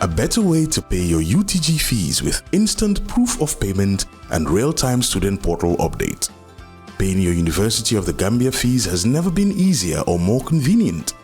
A better way to pay your UTG fees with instant proof of payment and real-time student portal update. Paying your University of the Gambia fees has never been easier or more convenient.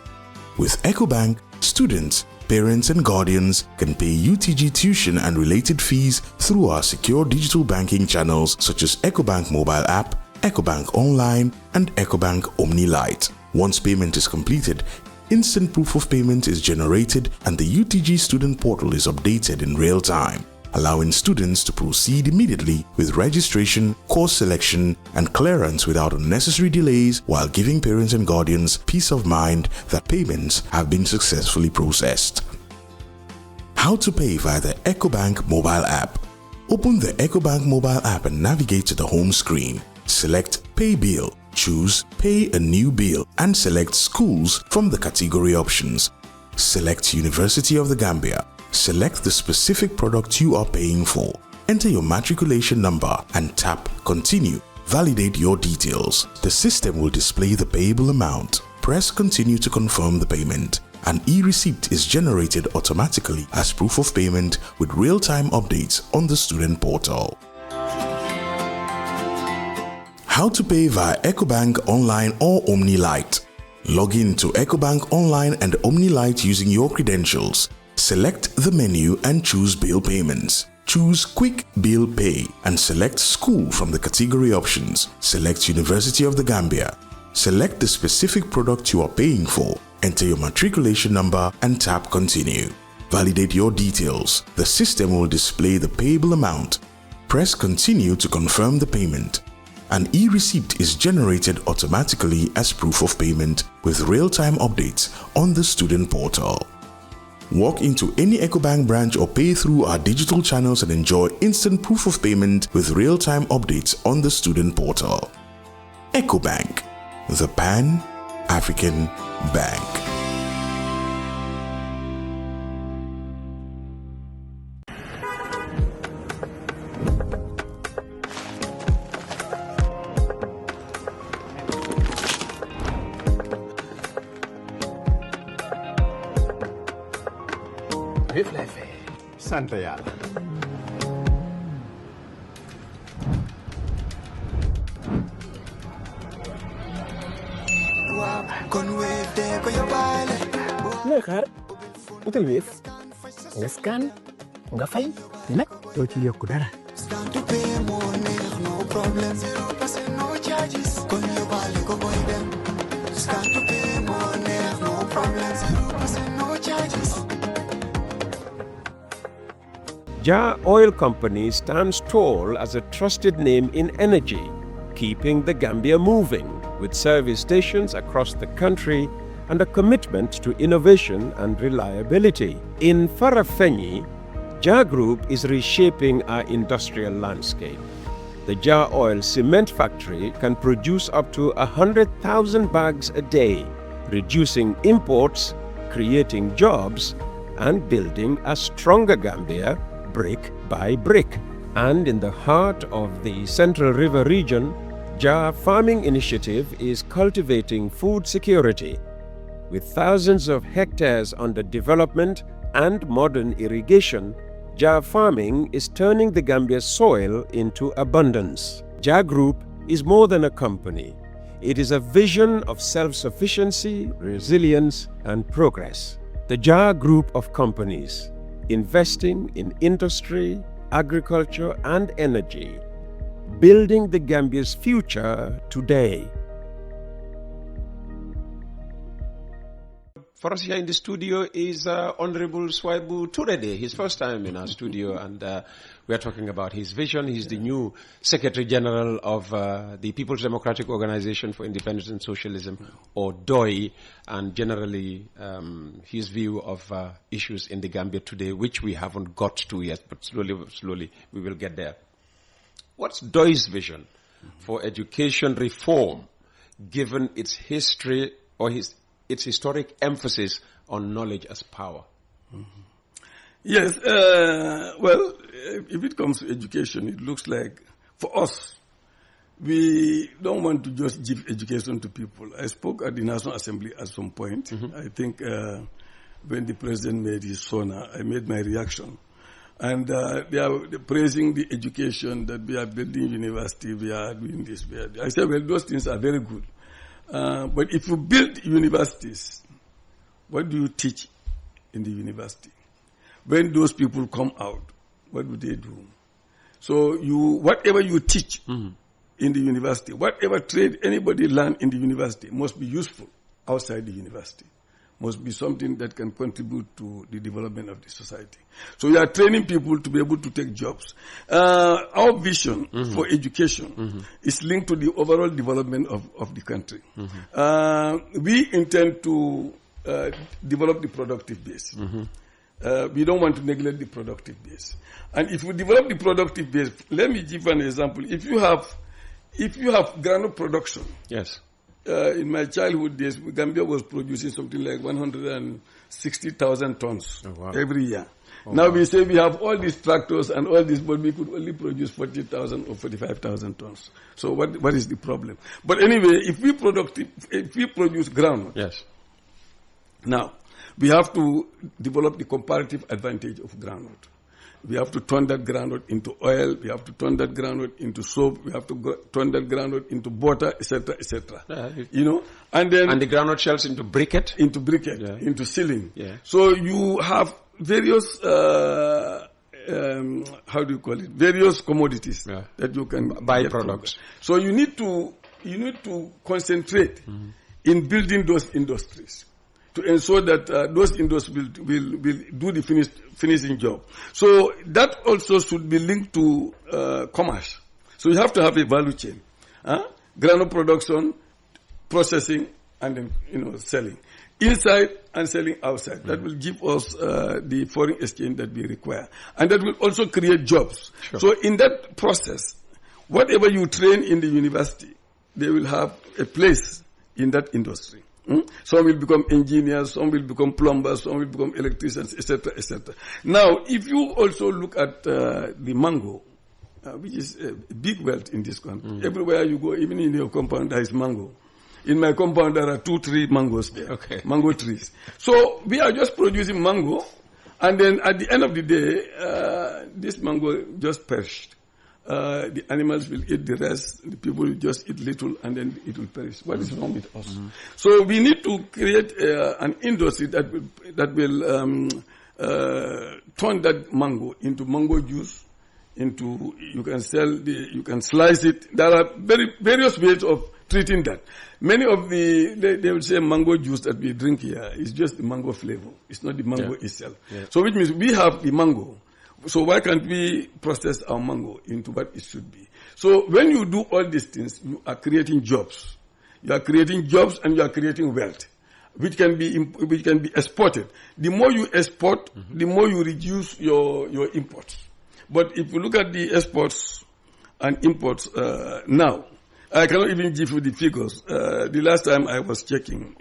With Ecobank, students, parents and guardians can pay UTG tuition and related fees through our secure digital banking channels such as Ecobank mobile app, Ecobank Online and Ecobank Omni Lite. Once payment is completed, instant proof of payment is generated and the UTG student portal is updated in real time, allowing students to proceed immediately with registration, course selection, and clearance without unnecessary delays, while giving parents and guardians peace of mind that payments have been successfully processed. How to pay via the Ecobank mobile app. Open the Ecobank mobile app and navigate to the home screen. Select Pay Bill. Choose Pay a New Bill and select Schools from the category options. Select University of the Gambia. Select the specific product you are paying for. Enter your matriculation number and tap Continue. Validate your details. The system will display the payable amount. Press Continue to confirm the payment. An e-receipt is generated automatically as proof of payment with real-time updates on the student portal. How to pay via Ecobank Online or Omni Lite. Log in to Ecobank Online and Omni Lite using your credentials. Select the menu and choose Bill Payments. Choose Quick Bill Pay and select School from the category options. Select University of the Gambia. Select the specific product you are paying for. Enter your matriculation number and tap Continue. Validate your details. The system will display the payable amount. Press Continue to confirm the payment. An e-receipt is generated automatically as proof of payment with real-time updates on the student portal. Walk into any Ecobank branch or pay through our digital channels and enjoy instant proof of payment with real-time updates on the student portal. Ecobank, the Pan-African Bank. Santa Yala. Lekar, utul wave, nga scan, nga fay, nak doo ci yokku dara. Jah Oil Company stands tall as a trusted name in energy, keeping the Gambia moving with service stations across the country and a commitment to innovation and reliability. In Farafenni, Jah Group is reshaping our industrial landscape. The Jah Oil Cement Factory can produce up to 100,000 bags a day, reducing imports, creating jobs, and building a stronger Gambia brick by brick. And in the heart of the Central River region, Jah Farming Initiative is cultivating food security. With thousands of hectares under development and modern irrigation, Jah Farming is turning the Gambia's soil into abundance. Jah Group is more than a company. It is a vision of self-sufficiency, resilience, and progress. The Jah Group of companies, investing in industry, agriculture, and energy, building the Gambia's future today. For us here in the studio is Honorable Suwaibou Touray, his first time in our studio, and we are talking about his vision. He's the new Secretary General of the People's Democratic Organization for Independence and Socialism, or DOI, and generally his view of issues in the Gambia today, which we haven't got to yet, but slowly we will get there. What's DOI's vision for education reform, given its history or its historic emphasis on knowledge as power? Yes, well, if it comes to education, it looks like, for us, we don't want to just give education to people. I spoke at the National Assembly at some point. I think when the president made his SONA. I made my reaction. And they are praising the education that we are building university, we are doing this, we are doing. I said, well, those things are very good. But if you build universities, what do you teach in the university? When those people come out, what do they do? So whatever you teach in the university, whatever trade anybody learn in the university must be useful outside the university. Must be something that can contribute to the development of the society. So we are training people to be able to take jobs. Our vision for education is linked to the overall development of the country. We intend to develop the productive base. We don't want to neglect the productive base. And if we develop the productive base, let me give an example. If you have granite production, yes. In my childhood days, Gambia was producing something like 160,000 tons every year. Now we say we have all these tractors and all this, but we could only produce 40,000 or 45,000 tons. So what is the problem? But anyway, if we produce groundnut, yes. Now we have to develop the comparative advantage of groundnut. We have to turn that groundnut into oil. We have to turn that groundnut into soap. We have to turn that groundnut into butter, etc., etc. And then the groundnut shells into briquette, into ceiling. Yeah. So you have various various commodities that you can byproducts. So you need to concentrate in building those industries to ensure that those industries will do the finishing job. So that also should be linked to commerce. So you have to have a value chain. Granule production, processing, and then selling. Inside and selling outside. That will give us the foreign exchange that we require. And that will also create jobs. Sure. So in that process, whatever you train in the university, they will have a place in that industry. Some will become engineers, some will become plumbers, some will become electricians, etc., etc. Now, if you also look at the mango, which is a big wealth in this country, everywhere you go, even in your compound, there is mango. In my compound, there are 2-3 mangoes there, mango trees. So we are just producing mango, and then at the end of the day, this mango just perished. The animals will eat the rest, the people will just eat little, and then it will perish. What is wrong with us? So we need to create an industry that will turn that mango into mango juice, you can slice it. There are various ways of treating that. Many of they will say mango juice that we drink here is just the mango flavor. It's not the mango itself. Yeah. So which means we have the mango. So why can't we process our mango into what it should be? So when you do all these things, you are creating jobs. You are creating jobs and you are creating wealth, which can be exported. The more you export, the more you reduce your imports. But if you look at the exports and imports now, I cannot even give you the figures. The last time I was checking,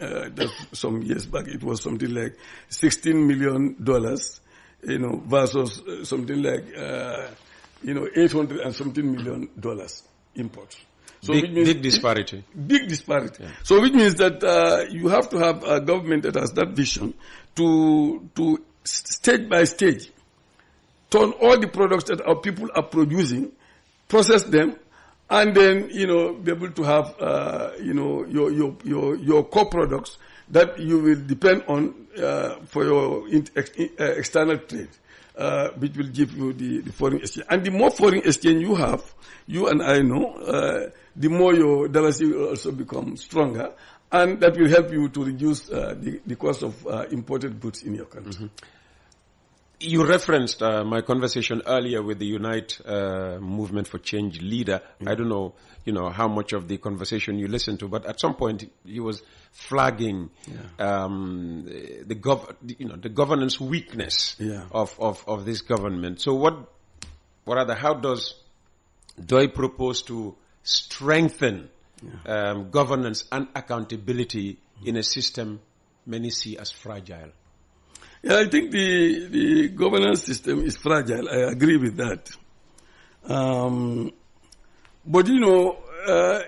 some years back, it was something like $16 million. Versus something like, $800 and something million imports. So big disparity. Big disparity. Yeah. So which means that you have to have a government that has that vision to stage by stage turn all the products that our people are producing, process them, and then be able to have your core products that you will depend on for your external trade, which will give you the foreign exchange. And the more foreign exchange you have, you and I know, the more your dollars will also become stronger, and that will help you to reduce the cost of imported goods in your country. You referenced my conversation earlier with the Unite Movement for Change leader. I don't know, how much of the conversation you listened to, but at some point he was flagging the governance weakness of this government. So how does DOI propose to strengthen governance and accountability in a system many see as fragile? Yeah, I think the governance system is fragile. I agree with that. But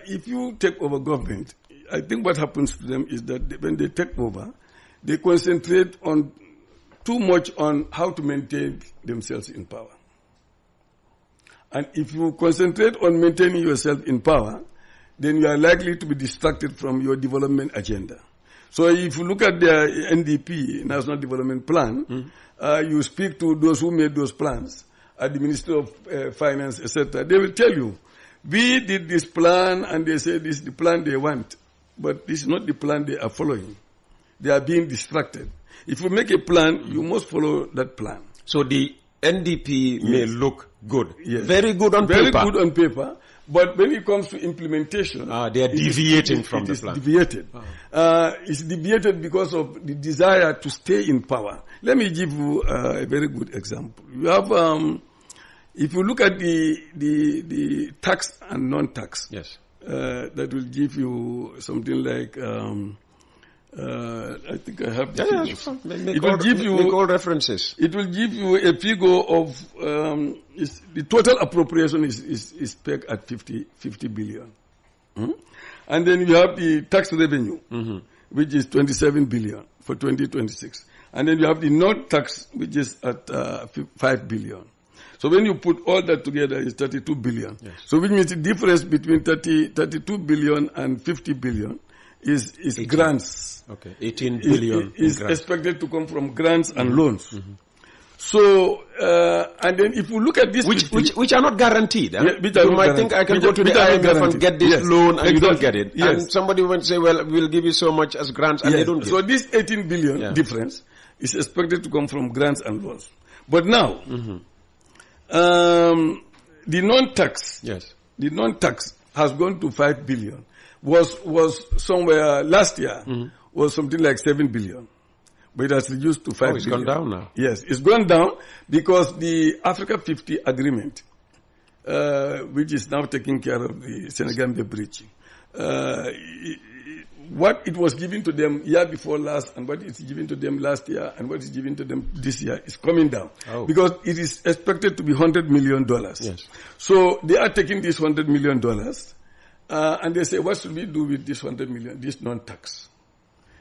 if you take over government, I think what happens to them is that when they take over, they concentrate on too much on how to maintain themselves in power. And if you concentrate on maintaining yourself in power, then you are likely to be distracted from your development agenda. So if you look at the NDP, National Development Plan, you speak to those who made those plans, at the Ministry of Finance, etc., they will tell you, we did this plan and they say this is the plan they want, but this is not the plan they are following. They are being distracted. If you make a plan, you must follow that plan. So the NDP may look good. Yes. Very good on paper. Very good on paper. But when it comes to implementation... they are deviating from the plan. Deviated. It's deviated because of the desire to stay in power. Let me give you a very good example. You have, if you look at the tax and non-tax, yes, that will give you something like... I think I have the figures. It will give you... Make all references. It will give you a figure of... the total appropriation is pegged at 50 billion. And then you have the tax revenue, which is 27 billion for 2026. And then you have the non-tax, which is at 5 billion. So when you put all that together, it's 32 billion. Yes. So which means the difference between 32 billion and 50 billion is grants. Okay, 18 billion is expected to come from grants and loans. So, and then if you look at this... Which are not guaranteed. Yeah, you might think I can go to the IMF and get this loan and you don't get it. Yes. And somebody will say, well, we'll give you so much as grants and they don't get it. So this 18 billion difference is expected to come from grants and loans. But now, the non-tax, the non-tax has gone to 5 billion. Was somewhere last year, was something like 7 billion. But it has reduced to 5 billion. It's gone down now. Yes, it's gone down because the Africa 50 agreement, which is now taking care of the Senegambia bridge, what it was given to them year before last and what it's given to them last year and what is given to them this year is coming down. Because it is expected to be $100 million. Yes. So they are taking this $100 million and they say, what should we do with this 100 million, this non-tax?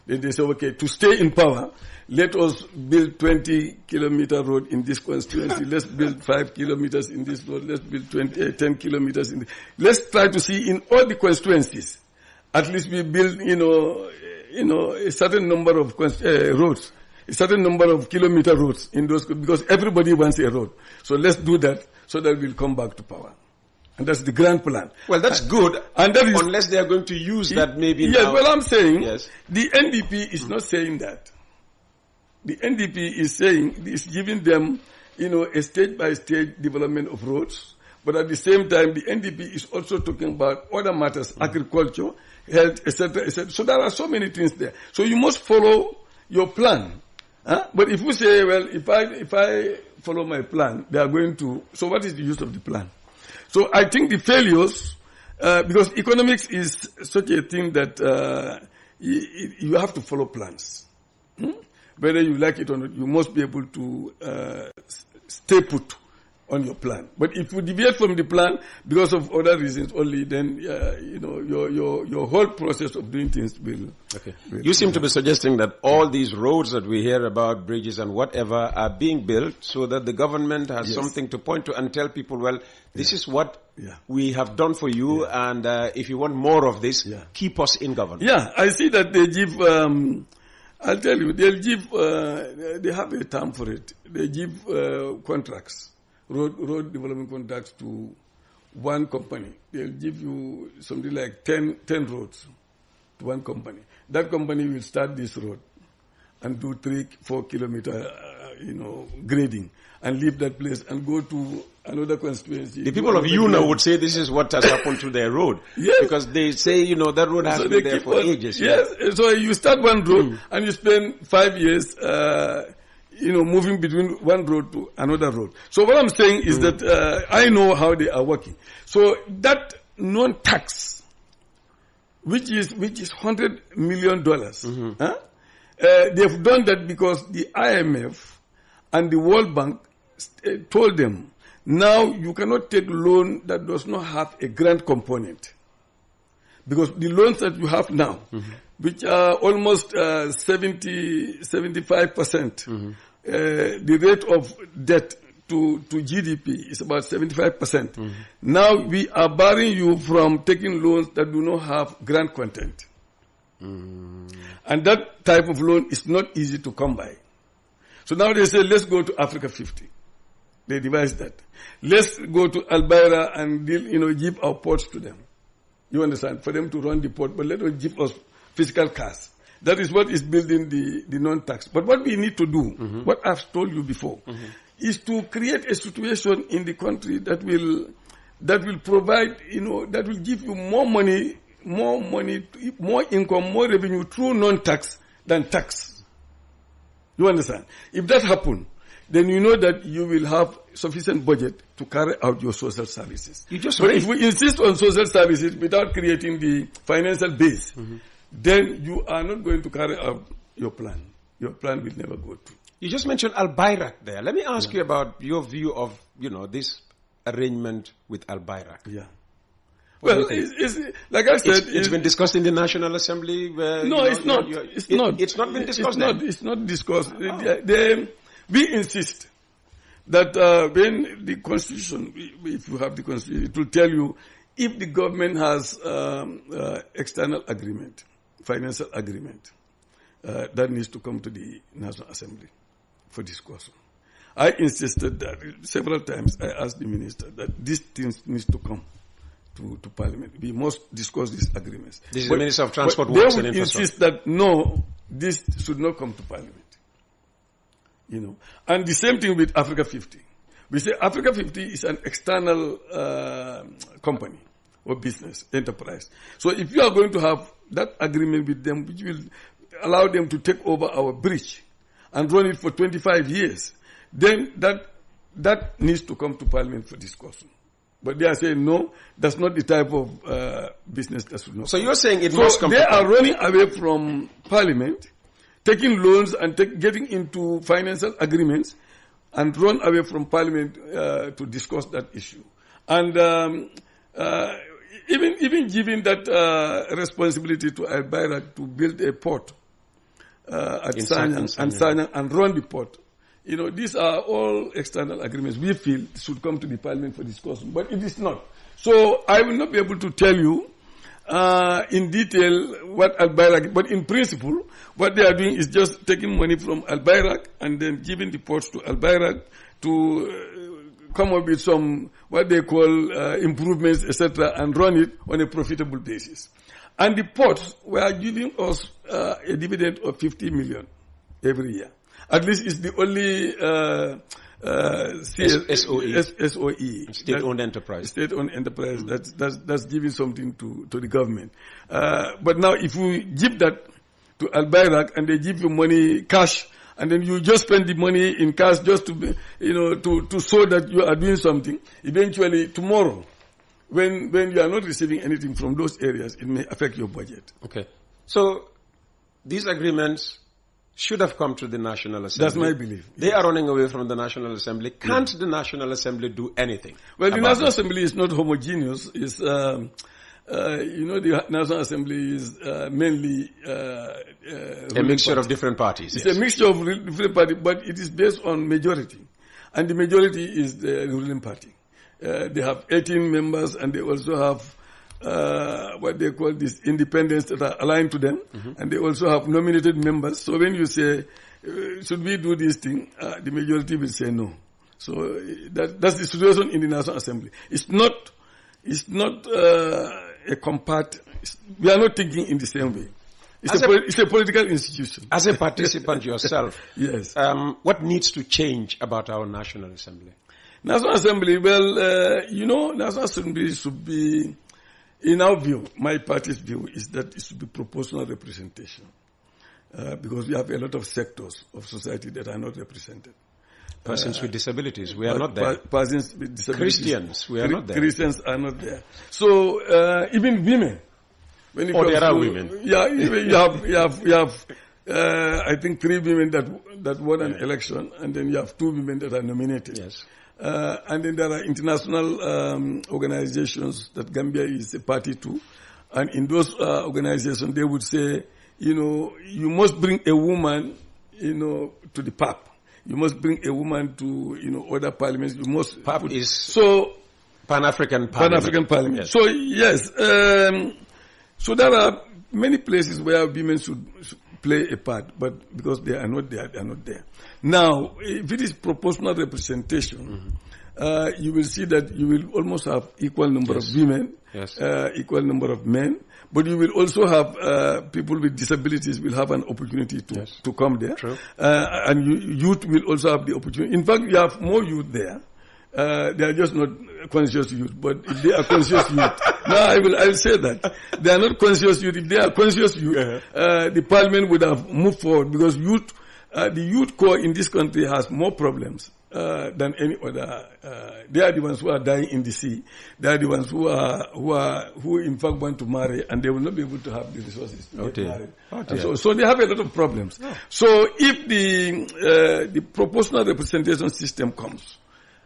Then they say, okay, to stay in power, let us build 20-kilometer road in this constituency. Let's build 5 kilometers in this road. Let's build 10 kilometers in this. Let's try to see in all the constituencies, at least we build, a certain number of roads, a certain number of kilometer roads in those, because everybody wants a road. So let's do that so that we'll come back to power. And that's the grand plan. Well, that's good. And that is, unless they are going to use that maybe yes, now. well, I'm saying the NDP is not saying that. The NDP is saying, is giving them, a stage-by-stage development of roads. But at the same time, the NDP is also talking about other matters, agriculture, health, etc., etc. So there are so many things there. So you must follow your plan. But if you say, well, if I follow my plan, they are going to... So what is the use of the plan? So I think the failures, because economics is such a thing that you have to follow plans. Whether you like it or not, you must be able to stay put on your plan. But if you deviate from the plan because of other reasons only, then your whole process of doing things will... Okay. You seem to be suggesting that all these roads that we hear about, bridges and whatever, are being built so that the government has something to point to and tell people, well, this is what we have done for you, and if you want more of this, keep us in government. Yeah, I see that they give... I'll tell you, they'll give... they have a term for it. They give contracts. Road development contracts to one company. They'll give you something like 10 roads to one company. That company will start this road and do 3-4 kilometer, grading and leave that place and go to another constituency. The people of Yuna would say this is what has happened to their road. Yes. Because they say, that road has been there for ages. Yes. So you start one road and you spend 5 years, moving between one road to another road. So what I'm saying is that I know how they are working. So that non-tax, which is $100 million, they've done that because the IMF and the World Bank told them, now you cannot take loan that does not have a grant component. Because the loans that you have now, which are almost 75%, the rate of debt to GDP is about 75%. Now we are barring you from taking loans that do not have grant content. And that type of loan is not easy to come by. So now they say, let's go to Africa 50. They devised that. Let's go to Albaira and give our ports to them. You understand? For them to run the port, but let us give us physical cash. That is what is building the non-tax. But what we need to do, what I've told you before, is to create a situation in the country that will provide, that will give you more money, more income, more revenue through non-tax than tax. You understand? If that happens, then you know that you will have sufficient budget to carry out your social services. But if we insist on social services without creating the financial base, then you are not going to carry out your plan. Your plan will never go through. You just mentioned Al-Bayrak there. Let me ask you about your view of, this arrangement with Al-Bayrak. Yeah. Well, it's like I said, it's been discussed in the National Assembly. It's not. It's not been discussed. It's not discussed. We insist that when the Constitution, if you have the Constitution, it will tell you if the government has external agreement, financial agreement, that needs to come to the National Assembly for discussion. I insisted that several times. I asked the minister that these things needs to come to Parliament. We must discuss these agreements. This is the Minister of Transport, Works and Infrastructure. They would insist that no, this should not come to Parliament. And the same thing with Africa 50. We say Africa 50 is an external company or business enterprise. So if you are going to have that agreement with them, which will allow them to take over our bridge and run it for 25 years, then that needs to come to Parliament for discussion. But they are saying, no, that's not the type of business that should not. So you're saying it must come to Parliament. They are running away from Parliament, taking loans and getting into financial agreements and run away from Parliament to discuss that issue. And even giving that responsibility to Al-Bayrak to build a port at Sanyang and run the port. These are all external agreements we feel should come to the Parliament for discussion, but it is not. So I will not be able to tell you in detail what Al-Bayrak, but in principle, what they are doing is just taking money from Al-Bayrak and then giving the ports to Al-Bayrak to come up with some, what they call improvements, etc., and run it on a profitable basis. And the ports were giving us a dividend of 50 million every year. At least it's the only SOE. State-owned enterprise. State-owned enterprise that's giving something to the government. But now if we give that to Al-Bayrak and they give you money cash, and then you just spend the money in cash just to to show that you are doing something, eventually tomorrow, when you are not receiving anything from those areas, it may affect your budget. Okay. So these agreements should have come to the National Assembly. That's my belief. They are running away from the National Assembly. Can't the National Assembly do anything? Well, the National Assembly is not homogeneous. It's, the National Assembly is mainly a mixture of different parties. It's a mixture of different parties, but it is based on majority. And the majority is the ruling party. They have 18 members, and they also have what they call these independents that are aligned to them, and they also have nominated members. So when you say, should we do this thing, the majority will say no. So that's the situation in the National Assembly. It's not a compact. We are not thinking in the same way. It's a political institution. As a participant yourself, yes. What needs to change about our National Assembly? National Assembly, National Assembly should be, in our view, my party's view, is that it should be proportional representation. Because we have a lot of sectors of society that are not represented. Persons with disabilities, we are not there. Persons with disabilities. Christians, we are not there. Christians are not there. So, even women. There are women. Yeah, you have I think 3 women that won an election, and then you have 2 women that are nominated. Yes. And then there are international organizations that Gambia is a party to, and in those organizations they would say, you must bring a woman, to the PAP. You must bring a woman to, other parliaments. You must. PAP is Pan-African Parliament. Parliament. Yes. So, yes. So there are many places where women should play a part, but because they are not there, they are not there. Now, if it is proportional representation, you will see that you will almost have equal number of women, equal number of men, but you will also have people with disabilities will have an opportunity to come there. True. And youth will also have the opportunity. In fact, you have more youth there. They are just not conscious youth, but if they are conscious youth, now I will say that they are not conscious youth. If they are conscious youth, the parliament would have moved forward, because youth, the youth core in this country has more problems than any other. They are the ones who are dying in the sea. They are the ones who in fact want to marry, and they will not be able to have the resources to get married. So they have a lot of problems. So if the proportional representation system comes,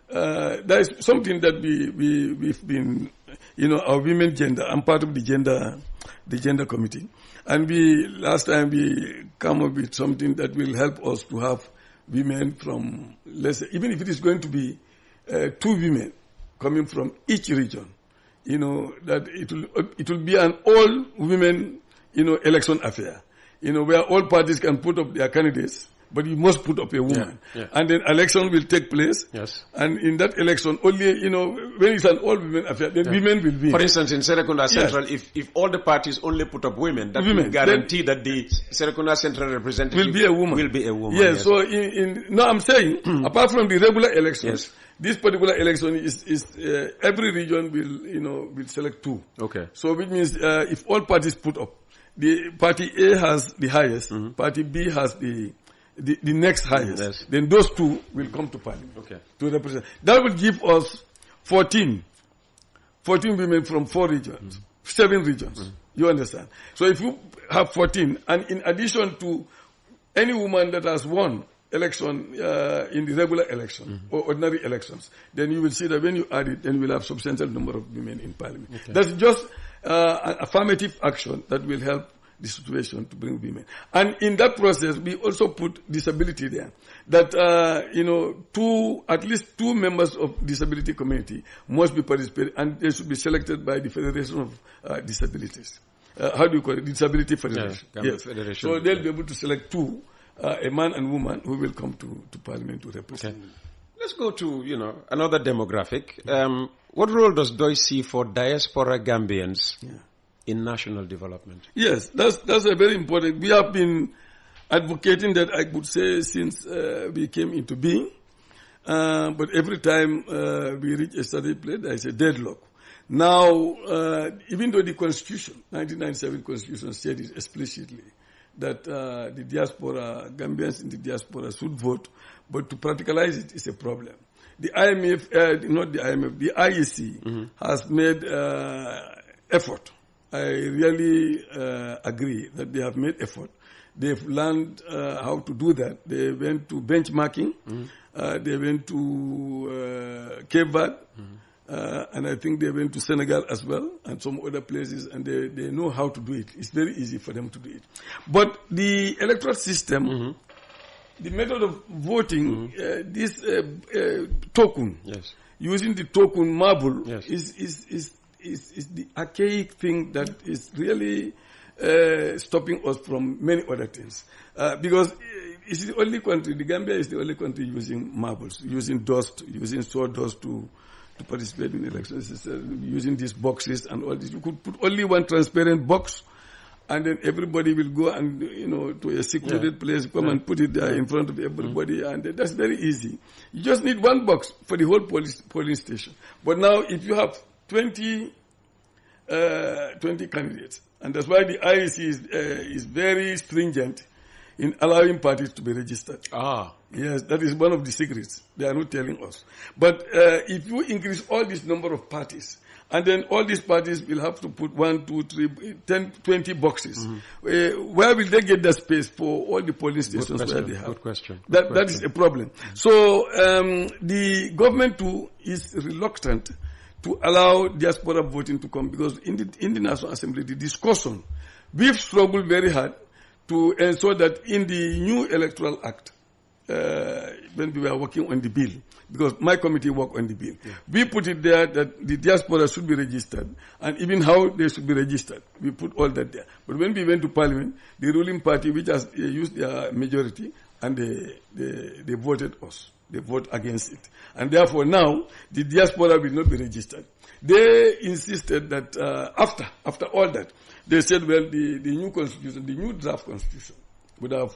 that is something that we've been, our women gender. I'm part of the gender committee, and last time we come up with something that will help us to have women from, let's say, even if it is going to be 2 women coming from each region, that it will be an all women, election affair, where all parties can put up their candidates. But you must put up a woman. And then election will take place. Yes. And in that election, only, when it's an all-women affair, then women will win. For instance, in Serekunda Central, if all the parties only put up women, that will guarantee that the Serekunda Central representative will be a woman. Yes, so I'm saying, apart from the regular elections, this particular election is every region will select 2. Okay. So which means, if all parties put up, the party A has the highest, party B has the next highest, then those 2 will come to parliament to represent. That will give us 14 women from 4 regions, 7 regions. You understand? So if you have 14, and in addition to any woman that has won election in the regular election or ordinary elections, then you will see that when you add it, then you will have substantial number of women in parliament. That's just an affirmative action that will help the situation to bring women. And in that process, we also put disability there. That, at least 2 members of disability community must be participating, and they should be selected by the Federation of Disabilities. How do you call it? Disability Federation. Yes. Federation. So they'll be able to select 2, a man and woman, who will come to parliament to represent. Okay. Let's go to, another demographic. What role does DOI see for diaspora Gambians in national development? Yes, that's a very important. We have been advocating that, I could say, since we came into being. But every time we reach a certain place, there is a deadlock. Now, even though the Constitution, 1997 Constitution, said it explicitly that the diaspora, Gambians in the diaspora should vote, but to practicalize it is a problem. The IMF, not the IMF, the IEC has made effort. I really agree that they have made effort. They've learned how to do that. They went to benchmarking. They went to Cape Verde. And I think they went to Senegal as well and some other places, and they know how to do it. It's very easy for them to do it. But the electoral system, the method of voting, this token, using the token marble is the archaic thing that is really stopping us from many other things. Because it's the only country, the Gambia is the only country using marbles, using dust, using sawdust to participate in elections, using these boxes and all this. You could put only one transparent box, and then everybody will go and, to a secluded place, come and put it there in front of everybody, and that's very easy. You just need one box for the whole polling station. But now, if you have 20 candidates, and that's why the IEC is very stringent in allowing parties to be registered. Yes, that is one of the secrets. They are not telling us. But if you increase all this number of parties, and then all these parties will have to put 1, 2, 3, 10, 20 boxes, where will they get the space for all the polling stations where they have? Good question. That is a problem. So the government too is reluctant to allow diaspora voting to come, because in the National Assembly, the discussion, we've struggled very hard to ensure that in the new Electoral Act, when we were working on the bill, because my committee worked on the bill. Yeah. We put it there that the diaspora should be registered, and even how they should be registered. We put all that there. But when we went to Parliament, the ruling party, which has used their majority, and they voted us. They vote against it. And therefore now, the diaspora will not be registered. They insisted that after all that, they said, well, the new constitution, the new draft constitution would have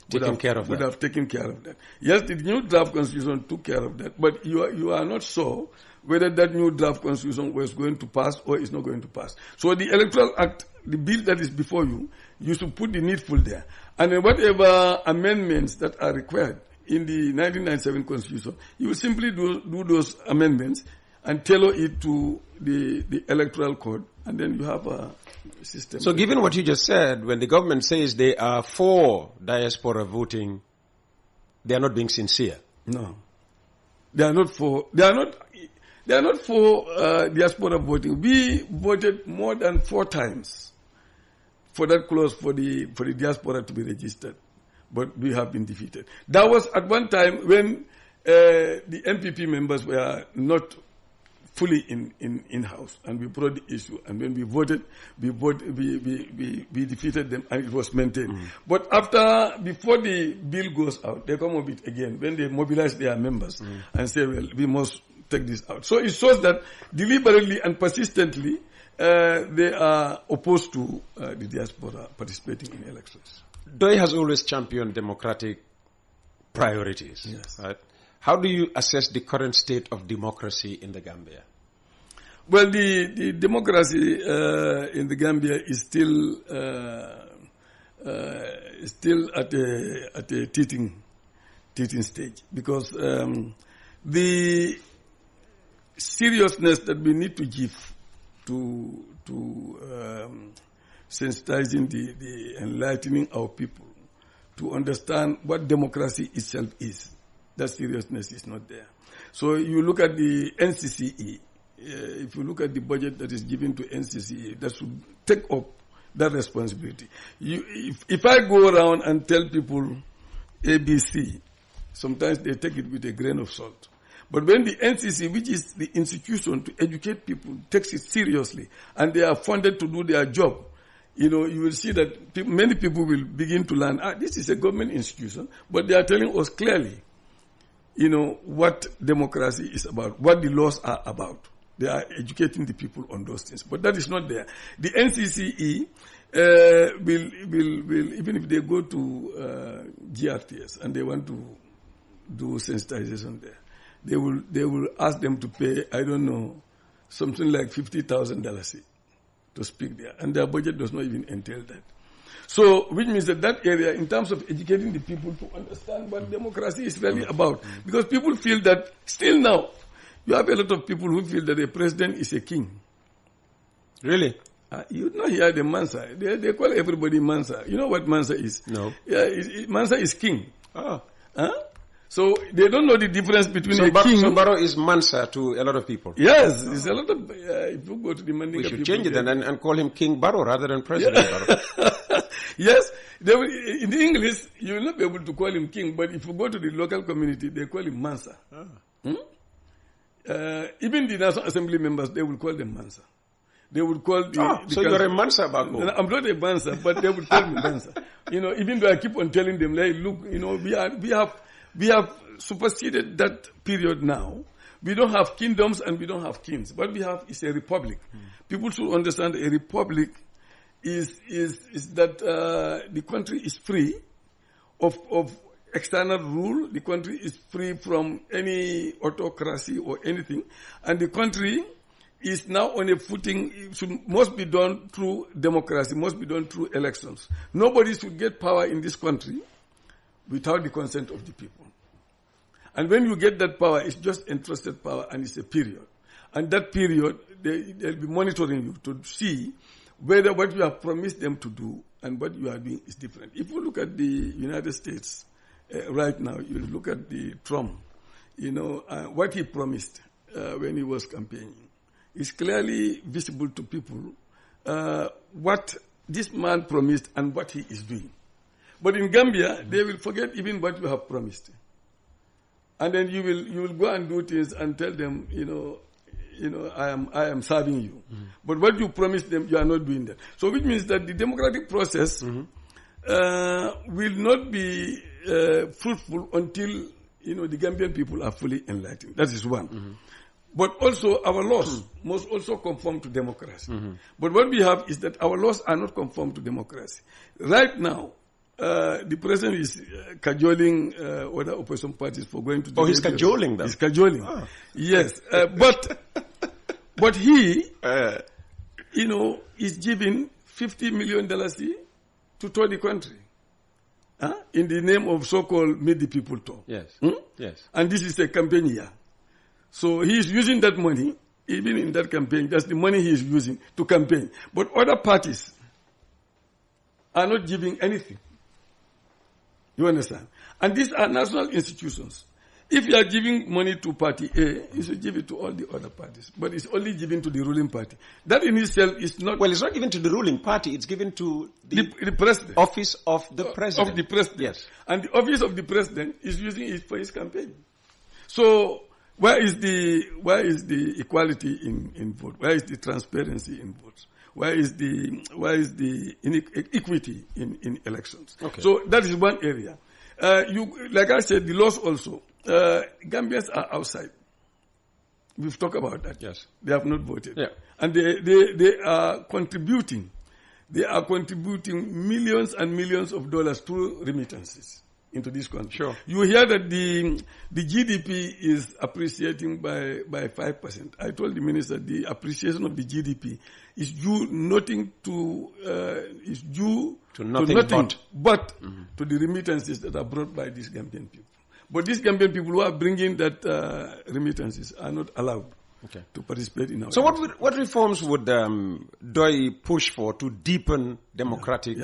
taken care of that. Yes, the new draft constitution took care of that, but you are not sure whether that new draft constitution was going to pass or is not going to pass. So the Electoral Act, the bill that is before you, you should put the needful there. And then whatever amendments that are required in the 1997 constitution, you will simply do those amendments and tailor it to the electoral code, and then you have a system. So given what you just said, when the government says they are for diaspora voting, they are not being sincere. No. They are not for diaspora voting. We voted more than 4 times for that clause for the diaspora to be registered, but we have been defeated. That was at one time when the MPP members were not fully in-house, and we brought the issue, and when we voted, we defeated them, and it was maintained. Mm. But before the bill goes out, they come up with again, when they mobilize their members and say, well, we must take this out. So it shows that deliberately and persistently, they are opposed to the diaspora participating in elections. Touray has always championed democratic priorities. Yes. Right? How do you assess the current state of democracy in the Gambia? Well, the democracy in the Gambia is still at a teething stage, because the seriousness that we need to give to sensitizing the enlightening our people to understand what democracy itself is, that seriousness is not there. So you look at the NCCE, if you look at the budget that is given to NCCE, that should take up that responsibility. If I go around and tell people ABC, sometimes they take it with a grain of salt. But when the NCC, which is the institution to educate people, takes it seriously, and they are funded to do their job, you will see that many people will begin to learn, this is a government institution, but they are telling us clearly, what democracy is about, what the laws are about. They are educating the people on those things. But that is not there. The NCCE will even if they go to GRTS and they want to do sensitization there, they will ask them to pay, I don't know, something like $50,000 to speak there. And their budget does not even entail that. So, which means that area, in terms of educating the people to understand what democracy is really about, because people feel that still now, you have a lot of people who feel that a president is a king. Really? You not hear the Mansa. They call everybody Mansa. You know what Mansa is? No. Yeah, Mansa is king. Huh? So they don't know the difference between a king. So Barrow is Mansa to a lot of people. Yes, it's a lot of. If you go to the Mandinka, we should change it then and call him King Barrow rather than President Barrow. Yes, in the English you will not be able to call him king, but if you go to the local community, they call him Mansa. Even the National Assembly members, they will call them Mansa. They would call the so you're a Mansa back home. I'm not a Mansa, but they would call me Mansa. Even though I keep on telling them, like, look, we have superseded that period now. We don't have kingdoms and we don't have kings. What we have is a republic. People should understand a republic is that the country is free of external rule. The country is free from any autocracy or anything, and the country is now on a footing. Must be done through democracy. Must be done through elections. Nobody should get power in this country without the consent of the people. And when you get that power, it's just entrusted power, and it's a period. And that period, they'll be monitoring you to see whether what you have promised them to do and what you are doing is different. If you look at the United States right now, you look at the Trump, what he promised when he was campaigning, is clearly visible to people what this man promised and what he is doing. But in Gambia, they will forget even what you have promised. And then you will go and do things and tell them, I am serving you. But what you promised them, you are not doing that. So which means that the democratic process will not be fruitful until the Gambian people are fully enlightened. That is one. But also our laws must also conform to democracy. But what we have is that our laws are not conform to democracy. Right now, the president is cajoling other opposition parties for going to the... Oh, he's cajoling them? He's cajoling. Ah. Yes. But he, is giving $50 million to tour the country. In the name of so-called Meet the People Tour. Yes. Yes. And this is a campaign year. So he is using that money, even in that campaign, that's the money he is using to campaign. But other parties are not giving anything. You understand? And these are national institutions. If you are giving money to party A, you should give it to all the other parties. But it's only given to the ruling party. That in itself is not... Well, it's not given to the ruling party. It's given to the president. Office of the president. Of the president. Yes. And the office of the president is using it for his campaign. So where is the equality in vote? Where is the transparency in votes? Where is the equity in elections? Okay. So that is one area. Like I said, the laws also. Gambians are outside. We've talked about that. Yes. They have not voted. Yeah. And they are contributing. They are contributing millions and millions of dollars through remittances into this country. Sure. You hear that the GDP is appreciating by 5%. I told the minister the appreciation of the GDP is due to nothing but to the remittances that are brought by these Gambian people. But these Gambian people who are bringing that remittances are not allowed to participate in our... So what reforms would DOI push for to deepen democratic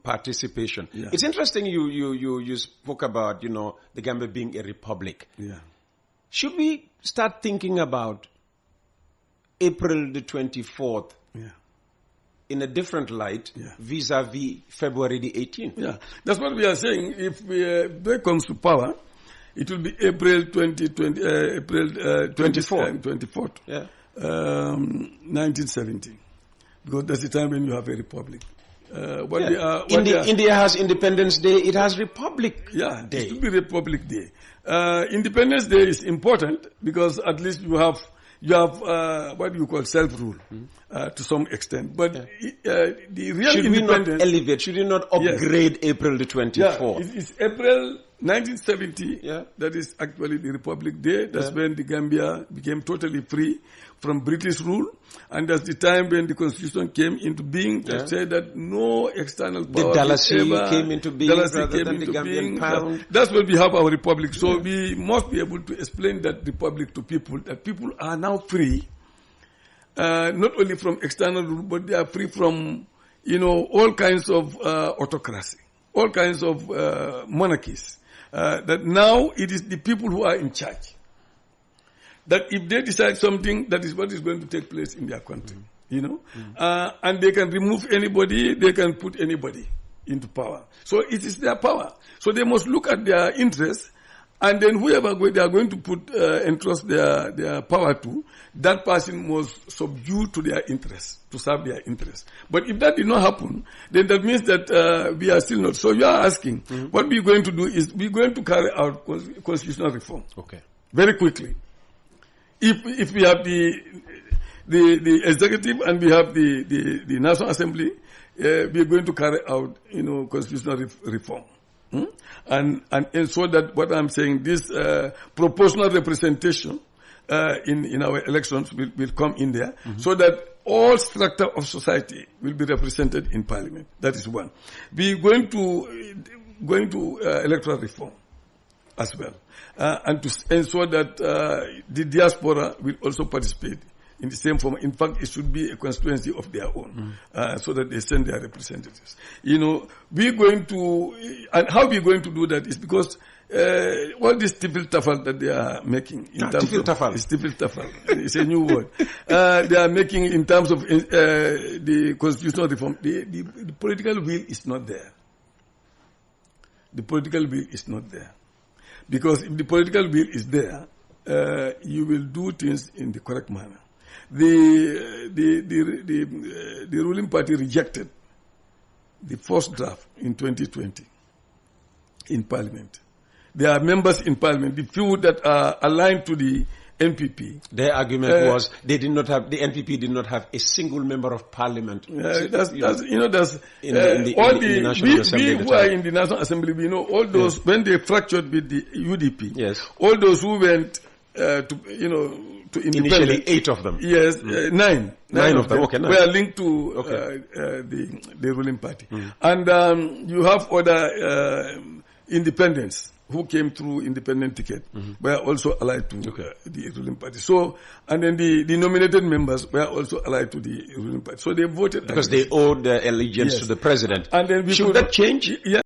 participation? Yeah. It's interesting you spoke about, the Gambia being a republic. Yeah. Should we start thinking about April the 24th in a different light vis-a-vis February the 18th? Yeah, that's what we are saying. If DOI comes to power, it will be April 24th, 1970, because that's the time when you have a republic. India has Independence Day. It has Republic Day. It should be Republic Day. Independence Day is important because at least you have what you call self-rule to some extent. But the real should independence... we not elevate? Should we not upgrade April the 24th? Yeah, it's April 1970. That is actually the Republic Day. That's when the Gambia became totally free from British rule. And that's the time when the Constitution came into being that said that no external power... The Dalasi came into being rather than the Gambian pound. That's when we have our republic. So we must be able to explain that republic to people, that people are now free, not only from external rule, but they are free from, all kinds of autocracy, all kinds of monarchies. That now it is the people who are in charge. That if they decide something, that is what is going to take place in their country, and they can remove anybody, they can put anybody into power. So it is their power. So they must look at their interests, and then whoever they are going to entrust their power to, that person must subdue to their interests, to serve their interests. But if that did not happen, then that means that we are still not. So you are asking, what we are going to do is we are going to carry out constitutional reform. Okay. Very quickly. If we have the executive and we have the National Assembly, we are going to carry out, constitutional reform. And so that what I'm saying, this proportional representation in our elections will come in there, so that all structure of society will be represented in Parliament. That is one. We are going to electoral reform as well, and to ensure that the diaspora will also participate in the same form. In fact, it should be a constituency of their own, so that they send their representatives. We're going to, and how we're going to do that is because all this tiffle-taffle that they are making in terms of tiffle-taffle, it's a new word. They are making in terms of the constitutional reform. The political will is not there. the political will is not there. Because if the political will is there, you will do things in the correct manner. The ruling party rejected the first draft in 2020 in Parliament. There are members in Parliament, the few that are aligned to the NPP. Their argument was the NPP did not have a single member of Parliament. In the National Assembly. We who are in the National Assembly, we know all those when they fractured with the UDP. Yes. All those who went to independence. Initially 8 of them. Yes, 9. 9 of them. Okay, 9. Were linked to the ruling party, and you have other independents who came through independent ticket were also allied to the ruling party. So, and then the nominated members were also allied to the ruling party. So they voted because they owed their allegiance to the president. And then should that change? Yeah.